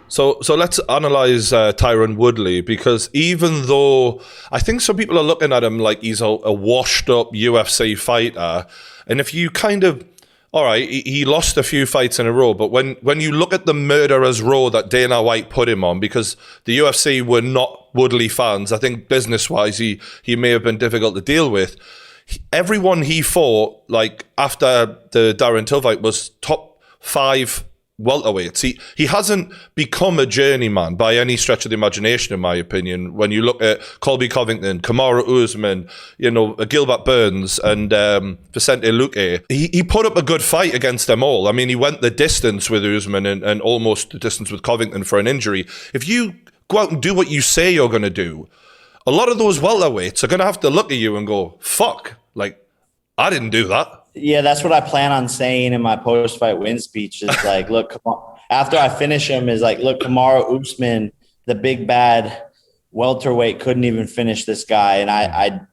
So let's analyze Tyron Woodley, because even though I think some people are looking at him like he's a washed up UFC fighter, and if you kind of, all right, he lost a few fights in a row, but when you look at the murderer's row that Dana White put him on, because the UFC were not Woodley fans, I think business-wise he may have been difficult to deal with. Everyone he fought, like after the Darren Till fight, was top 5 welterweights. He hasn't become a journeyman by any stretch of the imagination, in my opinion. When you look at Colby Covington, Kamaru Usman, Gilbert Burns, and Vicente Luque, he put up a good fight against them all. I mean, he went the distance with Usman and almost the distance with Covington for an injury. If you go out and do what you say you're going to do, a lot of those welterweights are going to have to look at you and go, fuck, like, I didn't do that. Yeah, that's what I plan on saying in my post-fight win speech. Is like, look, after I finish him, is like, look, Kamaru Usman, the big bad welterweight, couldn't even finish this guy, and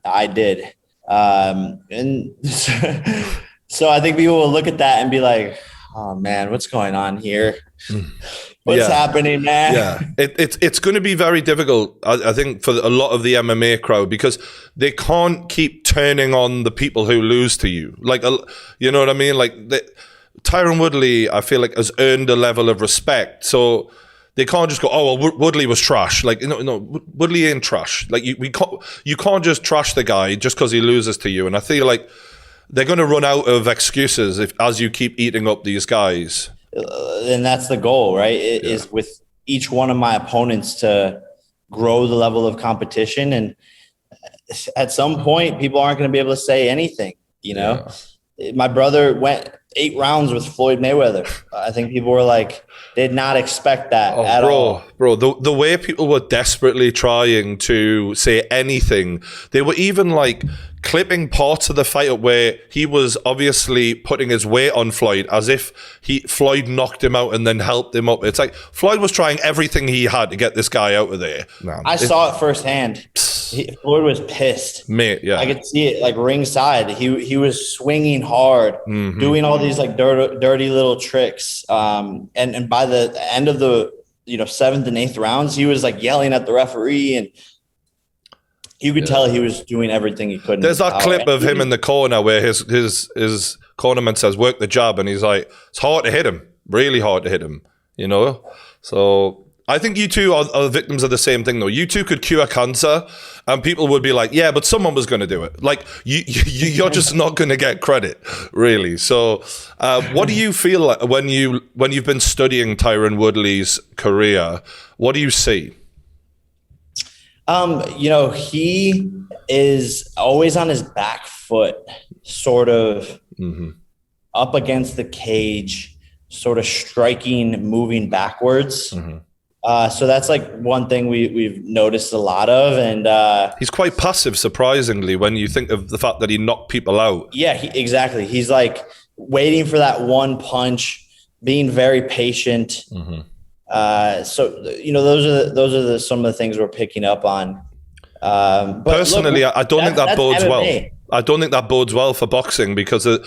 I did. And so I think people will look at that and be like, oh man, what's going on here? What's happening, man? Yeah, it's going to be very difficult, I think, for a lot of the MMA crowd, because they can't keep turning on the people who lose to you. Like, you know what I mean? Like, Tyron Woodley, I feel like, has earned a level of respect. So they can't just go, oh, well, Woodley was trash. Like, no, Woodley ain't trash. Like, you can't just trash the guy just because he loses to you. And I feel like they're going to run out of excuses as you keep eating up these guys. And that's the goal, right? Is with each one of my opponents to grow the level of competition. And at some point, people aren't going to be able to say anything, My brother went 8 rounds with Floyd Mayweather. I think people were like, did not expect that at all. Bro, the way people were desperately trying to say anything, they were even like clipping parts of the fight up where he was obviously putting his weight on Floyd as if Floyd knocked him out and then helped him up. It's like Floyd was trying everything he had to get this guy out of there. I saw it firsthand. Floyd was pissed. Mate, yeah. I could see it like ringside. He was swinging hard, doing all these like dirty little tricks. And by the end of the 7th and 8th rounds, he was like yelling at the referee, and you could tell he was doing everything he could. There's that clip of him in the corner where his cornerman says, work the jab, and he's like, it's hard to hit him, really hard to hit him, So I think you two are victims of the same thing, though. You two could cure cancer, and people would be like, yeah, but someone was going to do it. Like, you're just not going to get credit, really. So what do you feel like when you've been studying Tyron Woodley's career? What do you see? He is always on his back foot, sort of up against the cage, sort of striking, moving backwards. So that's like one thing we've noticed a lot of. And he's quite passive, surprisingly, when you think of the fact that he knocked people out. Yeah, exactly. He's like waiting for that one punch, being very patient. So those are some of the things we're picking up on. But personally, I don't think that bodes MMA. well. I don't think that bodes well for boxing, because with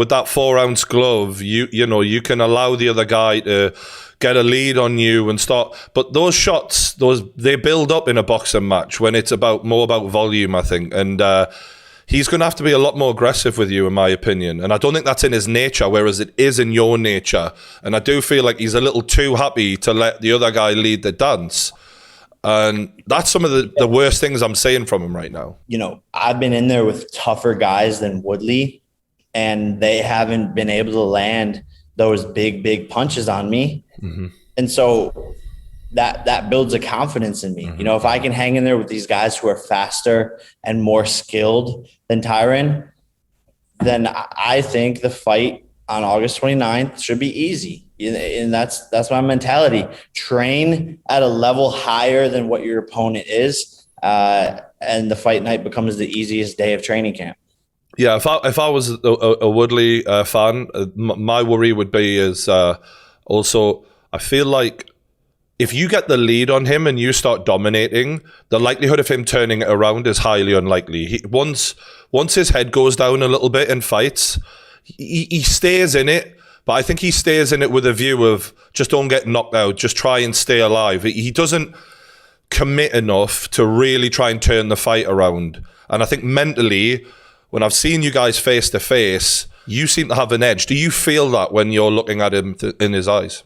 that 4-ounce glove, you can allow the other guy to get a lead on you and start. But those shots, they build up in a boxing match when it's more about volume, I think. And he's going to have to be a lot more aggressive with you, in my opinion. And I don't think that's in his nature, whereas it is in your nature. And I do feel like he's a little too happy to let the other guy lead the dance. And that's some of the worst things I'm saying from him right now. I've been in there with tougher guys than Woodley, and they haven't been able to land those big punches on me. And so that builds a confidence in me. If I can hang in there with these guys who are faster and more skilled than Tyron, then I think the fight on August 29th should be easy. And that's my mentality. Train at a level higher than what your opponent is, and the fight night becomes the easiest day of training camp. Yeah, if I was a Woodley fan, my worry would be also, I feel like if you get the lead on him and you start dominating, the likelihood of him turning it around is highly unlikely. Once his head goes down a little bit in fights, he stays in it, But I think he stays in it with a view of just don't get knocked out, just try and stay alive. He doesn't commit enough to really try and turn the fight around. And I think mentally, when I've seen you guys face to face, you seem to have an edge. Do you feel that when you're looking at him in his eyes?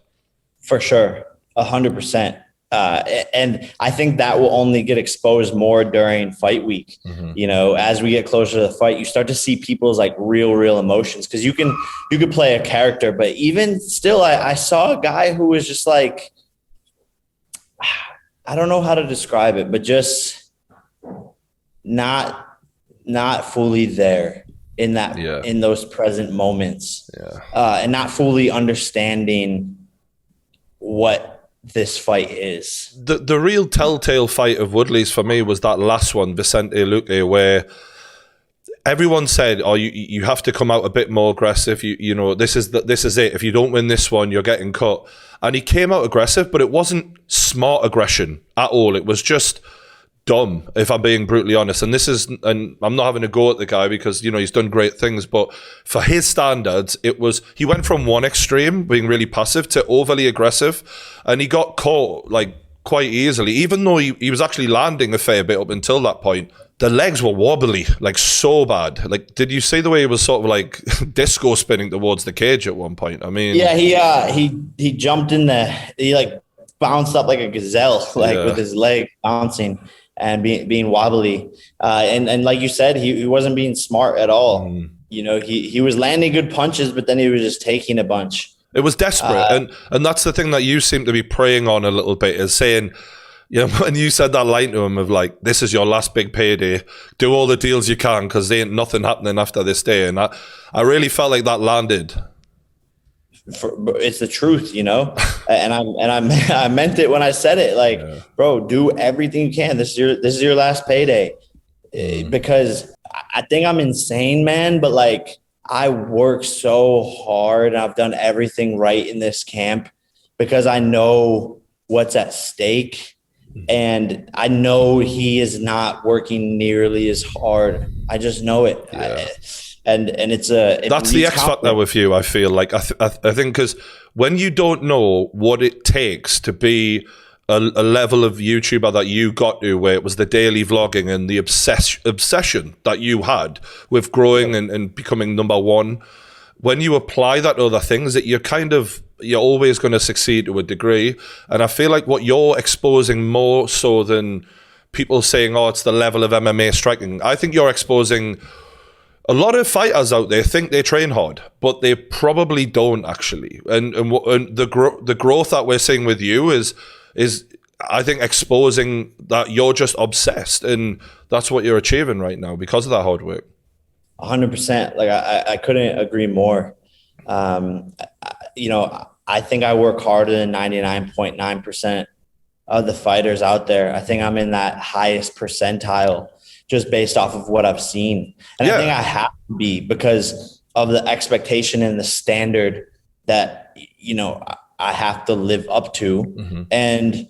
For sure, 100%. And I think that will only get exposed more during fight week. You know, as we get closer to the fight, you start to see people's like real emotions, because you could play a character, but even still, I saw a guy who was just like, I don't know how to describe it, but just not fully there in that, in those present moments, and not fully understanding what this fight is. The real telltale fight of Woodley's for me was that last one, Vicente Luque, where everyone said, "Oh, you have to come out a bit more aggressive. You know, this is it. If you don't win this one, you're getting cut." And he came out aggressive, but it wasn't smart aggression at all. It was just dumb, if I'm being brutally honest. And I'm not having a go at the guy, because, you know, he's done great things, but for his standards, he went from one extreme, being really passive, to overly aggressive, and he got caught like quite easily, even though he was actually landing a fair bit up until that point. The legs were wobbly, like so bad. Like, did you see the way he was sort of like disco spinning towards the cage at one point? I mean, yeah, he jumped in he like bounced up like a gazelle, with his leg bouncing and being wobbly. And like you said, he wasn't being smart at all. You know, he was landing good punches, but then he was just taking a bunch. It was desperate. And that's the thing that you seem to be preying on a little bit, is saying, you know, when you said that line to him of like, this is your last big payday, do all the deals you can, because there ain't nothing happening after this day. And I really felt like that landed. It's the truth, you know, and I meant it when I said it. Like, bro, do everything you can. This is your last payday, because I think I'm insane, man. But like, I work so hard, and I've done everything right in this camp because I know what's at stake, and I know he is not working nearly as hard. I just know it. And it's that's the X factor with you. I feel like I think, because when you don't know what it takes to be a level of YouTuber that you got to, where it was the daily vlogging and the obsession that you had with growing and becoming number one, when you apply that to other things, that you're always going to succeed to a degree. And I feel like what you're exposing more so than people saying, "Oh, it's the level of MMA striking," I think you're exposing. A lot of fighters out there think they train hard, but they probably don't actually. And the growth that we're seeing with you is I think exposing that you're just obsessed, and that's what you're achieving right now because of that hard work. 100%. Like I couldn't agree more. You know, I think I work harder than 99.9% of the fighters out there. I think I'm in that highest percentile, just based off of what I've seen. And I think I have to be, because of the expectation and the standard that, you know, I have to live up to. And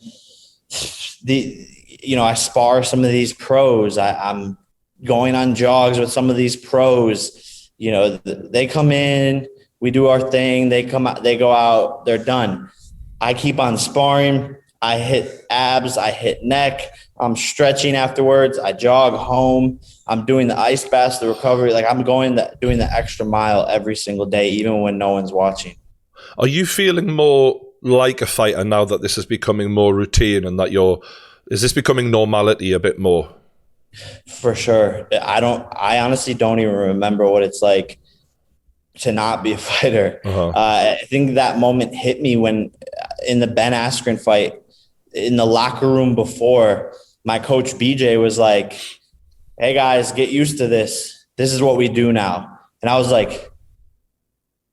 I spar some of these pros. I'm going on jogs with some of these pros. You know, they come in, we do our thing, they come out, they go out, they're done. I keep on sparring. I hit abs, I hit neck, I'm stretching afterwards, I jog home, I'm doing the ice baths, the recovery. Like, I'm doing the extra mile every single day, even when no one's watching. Are you feeling more like a fighter now that this is becoming more routine, and that is this becoming normality a bit more? For sure. I honestly don't even remember what it's like to not be a fighter. I think that moment hit me when in the Ben Askren fight, in the locker room before, my coach BJ was like, "Hey guys, get used to this. This is what we do now." And I was like,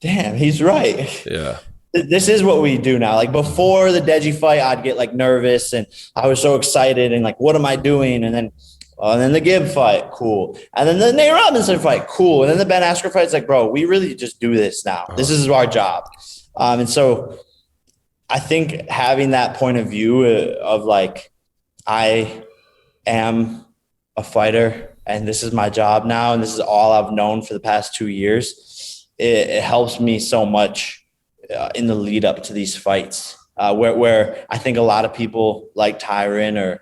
damn, he's right. Yeah. This is what we do now. Like, before the Deji fight, I'd get like nervous and I was so excited and like, what am I doing? And then the Gibb fight, cool. And then the Nate Robinson fight, cool. And then the Ben Askren fight, it's like, bro, we really just do this now. This is our job. And so I think having that point of view of like, I am a fighter and this is my job now, and this is all I've known for the past 2 years, it helps me so much in the lead up to these fights, where I think a lot of people like Tyron or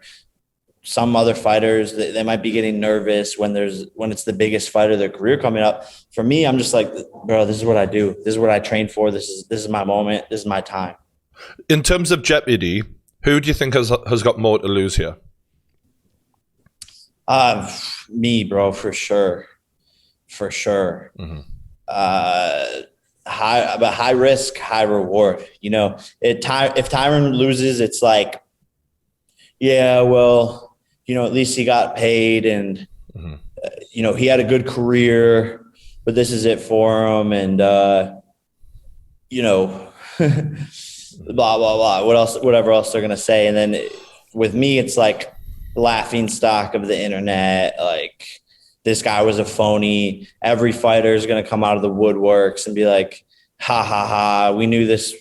some other fighters, they might be getting nervous when it's the biggest fight of their career coming up. For me, I'm just like, bro, this is what I do. This is what I train for. This is my moment. This is my time. In terms of jeopardy, who do you think has got more to lose here? Me, bro, for sure. Mm-hmm. High risk, high reward. You know, if Tyron loses, it's like, yeah, well, you know, at least he got paid, and you know, he had a good career, but this is it for him, and you know, blah blah blah. Whatever else they're gonna say, and then with me, it's like laughing stock of the internet. Like, this guy was a phony. Every fighter is gonna come out of the woodworks and be like, ha ha ha, we knew this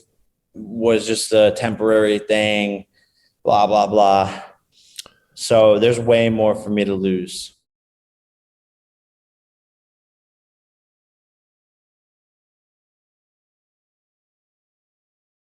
was just a temporary thing. Blah, blah, blah. So there's way more for me to lose.